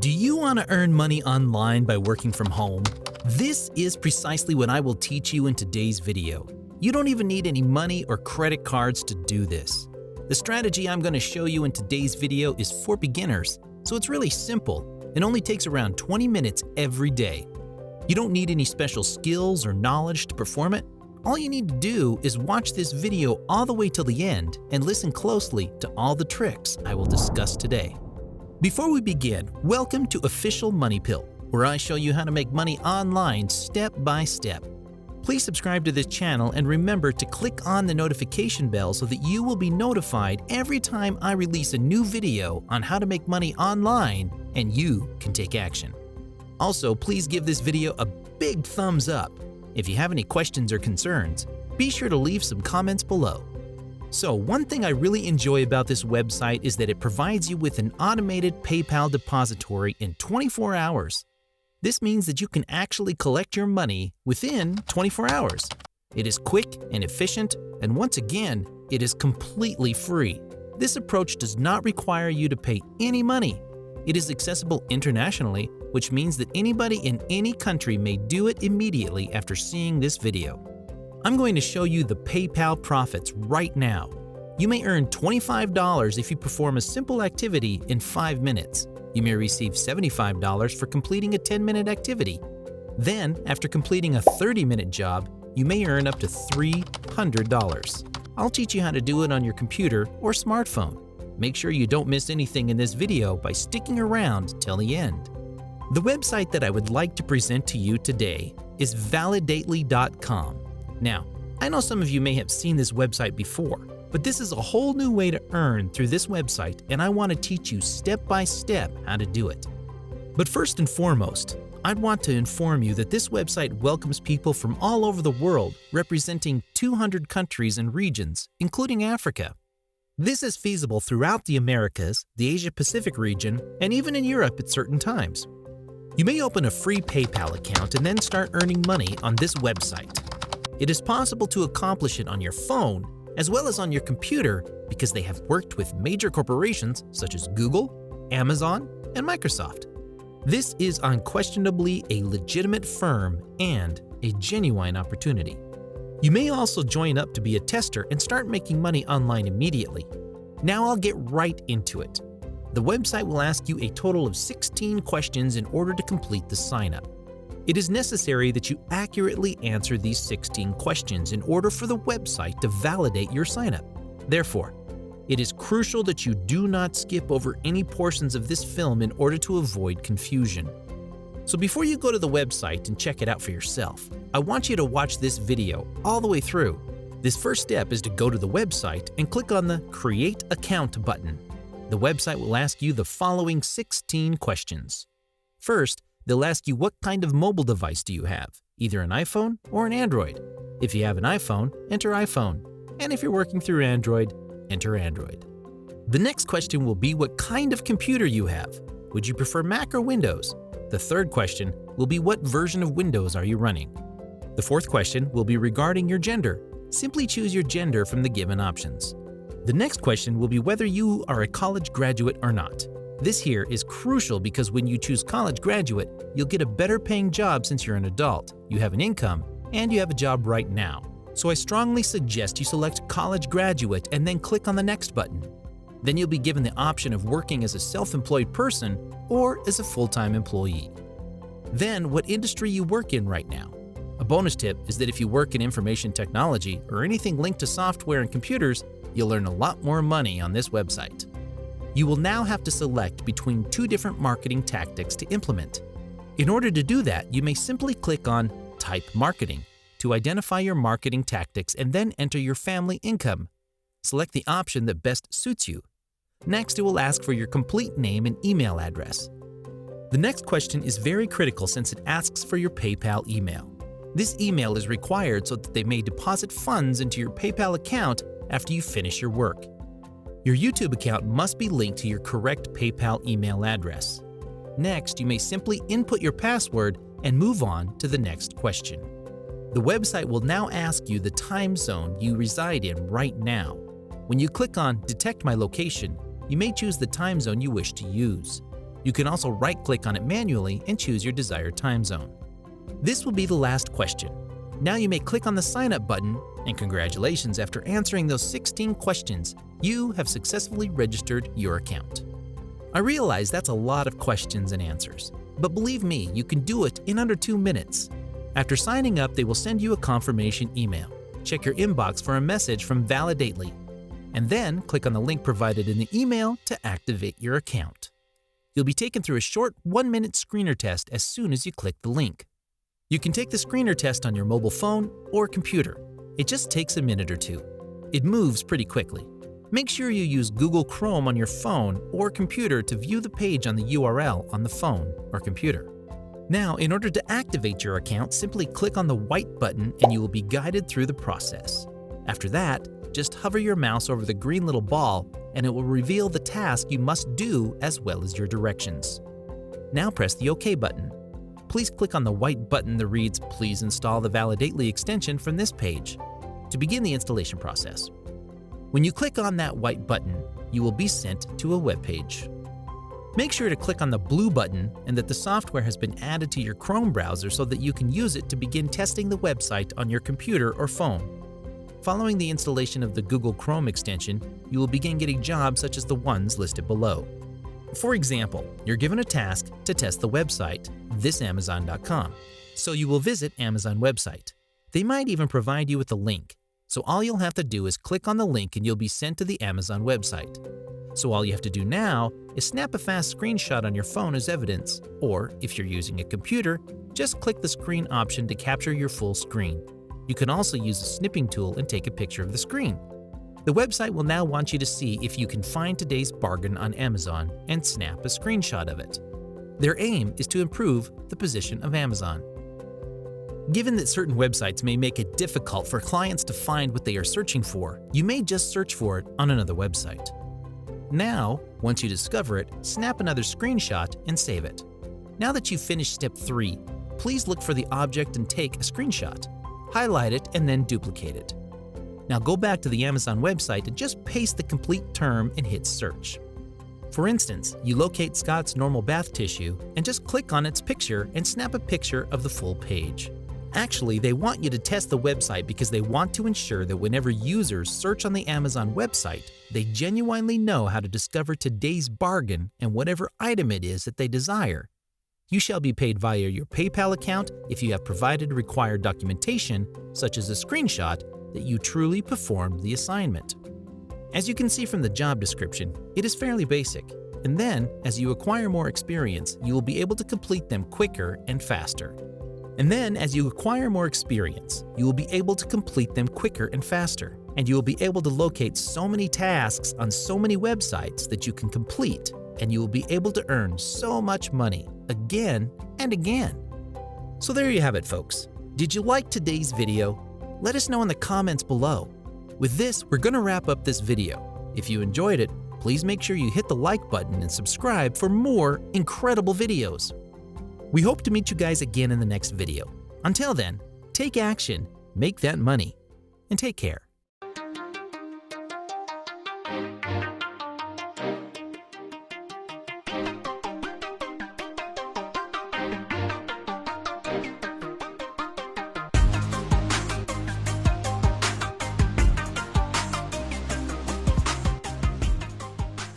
Do you want to earn money online by working from home? This is precisely what I will teach you in today's video. You don't even need any money or credit cards to do this. The strategy I'm going to show you in today's video is for beginners, so it's really simple. It only takes around 20 minutes every day. You don't need any special skills or knowledge to perform it. All you need to do is watch this video all the way till the end and listen closely to all the tricks I will discuss today. Before we begin, welcome to Official Money Pill, where I show you how to make money online step by step. Please subscribe to this channel and remember to click on the notification bell so that you will be notified every time I release a new video on how to make money online and you can take action. Also, please give this video a big thumbs up. If you have any questions or concerns, be sure to leave some comments below. So one thing I really enjoy about this website is that it provides you with an automated PayPal depository in 24 hours. This means that you can actually collect your money within 24 hours. It is quick and efficient, and once again, it is completely free. This approach does not require you to pay any money. It is accessible internationally, which means that anybody in any country may do it immediately after seeing this video. I'm going to show you the PayPal profits right now. You may earn $25 if you perform a simple activity in 5 minutes. You may receive $75 for completing a 10-minute activity. Then, after completing a 30-minute job, you may earn up to $300. I'll teach you how to do it on your computer or smartphone. Make sure you don't miss anything in this video by sticking around till the end. The website that I would like to present to you today is Validately.com. Now, I know some of you may have seen this website before, but this is a whole new way to earn through this website, and I want to teach you step by step how to do it. But first and foremost, I'd want to inform you that this website welcomes people from all over the world, representing 200 countries and regions, including Africa. This is feasible throughout the Americas, the Asia-Pacific region, and even in Europe at certain times. You may open a free PayPal account and then start earning money on this website. It is possible to accomplish it on your phone as well as on your computer because they have worked with major corporations such as Google, Amazon, and Microsoft. This is unquestionably a legitimate firm and a genuine opportunity. You may also join up to be a tester and start making money online immediately. Now I'll get right into it. The website will ask you a total of 16 questions in order to complete the sign-up. It is necessary that you accurately answer these 16 questions in order for the website to validate your sign-up. Therefore, it is crucial that you do not skip over any portions of this film in order to avoid confusion. So before you go to the website and check it out for yourself, I want you to watch this video all the way through. This first step is to go to the website and click on the Create Account button. The website will ask you the following 16 questions. First, they'll ask you what kind of mobile device do you have, either an iPhone or an Android. If you have an iPhone, enter iPhone. And if you're working through Android, enter Android. The next question will be what kind of computer you have. Would you prefer Mac or Windows? The third question will be what version of Windows are you running? The fourth question will be regarding your gender. Simply choose your gender from the given options. The next question will be whether you are a college graduate or not. This here is crucial because when you choose college graduate, you'll get a better paying job since you're an adult, you have an income, and you have a job right now. So I strongly suggest you select college graduate and then click on the next button. Then you'll be given the option of working as a self-employed person or as a full-time employee. Then what industry you work in right now. A bonus tip is that if you work in information technology or anything linked to software and computers, you'll earn a lot more money on this website. You will now have to select between 2 different marketing tactics to implement. In order to do that, you may simply click on Type Marketing to identify your marketing tactics and then enter your family income. Select the option that best suits you. Next, it will ask for your complete name and email address. The next question is very critical since it asks for your PayPal email. This email is required so that they may deposit funds into your PayPal account after you finish your work. Your YouTube account must be linked to your correct PayPal email address. Next, you may simply input your password and move on to the next question. The website will now ask you the time zone you reside in right now. When you click on Detect My Location, you may choose the time zone you wish to use. You can also right-click on it manually and choose your desired time zone. This will be the last question. Now you may click on the Sign Up button, and congratulations, after answering those 16 questions, you have successfully registered your account. I realize that's a lot of questions and answers, but believe me, you can do it in under 2 minutes. After signing up, they will send you a confirmation email. Check your inbox for a message from Validately, and then click on the link provided in the email to activate your account. You'll be taken through a short 1-minute screener test as soon as you click the link. You can take the screener test on your mobile phone or computer. It just takes a minute or two. It moves pretty quickly. Make sure you use Google Chrome on your phone or computer to view the page on the URL on the phone or computer. Now, in order to activate your account, simply click on the white button and you will be guided through the process. After that, just hover your mouse over the green little ball and it will reveal the task you must do as well as your directions. Now press the OK button. Please click on the white button that reads, "Please install the Validately extension from this page," to begin the installation process. When you click on that white button, you will be sent to a web page. Make sure to click on the blue button and that the software has been added to your Chrome browser so that you can use it to begin testing the website on your computer or phone. Following the installation of the Google Chrome extension, you will begin getting jobs such as the ones listed below. For example, you're given a task to test the website, thisamazon.com, so you will visit Amazon website. They might even provide you with a link, so all you'll have to do is click on the link and you'll be sent to the Amazon website. So all you have to do now is snap a fast screenshot on your phone as evidence, or if you're using a computer, just click the screen option to capture your full screen. You can also use a snipping tool and take a picture of the screen. The website will now want you to see if you can find today's bargain on Amazon and snap a screenshot of it. Their aim is to improve the position of Amazon. Given that certain websites may make it difficult for clients to find what they are searching for, you may just search for it on another website. Now, once you discover it, snap another screenshot and save it. Now that you've finished step 3, please look for the object and take a screenshot. Highlight it and then duplicate it. Now go back to the Amazon website and just paste the complete term and hit search. For instance, you locate Scott's normal bath tissue and just click on its picture and snap a picture of the full page. Actually, they want you to test the website because they want to ensure that whenever users search on the Amazon website, they genuinely know how to discover today's bargain and whatever item it is that they desire. You shall be paid via your PayPal account if you have provided required documentation, such as a screenshot, that you truly performed the assignment. As you can see from the job description, it is fairly basic, and then, as you acquire more experience, you will be able to complete them quicker and faster. And then, as you acquire more experience, you will be able to complete them quicker and faster, and you will be able to locate so many tasks on so many websites that you can complete, and you will be able to earn so much money again and again. So there you have it, folks. Did you like today's video? Let us know in the comments below. With this, we're going to wrap up this video. If you enjoyed it, please make sure you hit the like button and subscribe for more incredible videos. We hope to meet you guys again in the next video. Until then, take action, make that money, and take care.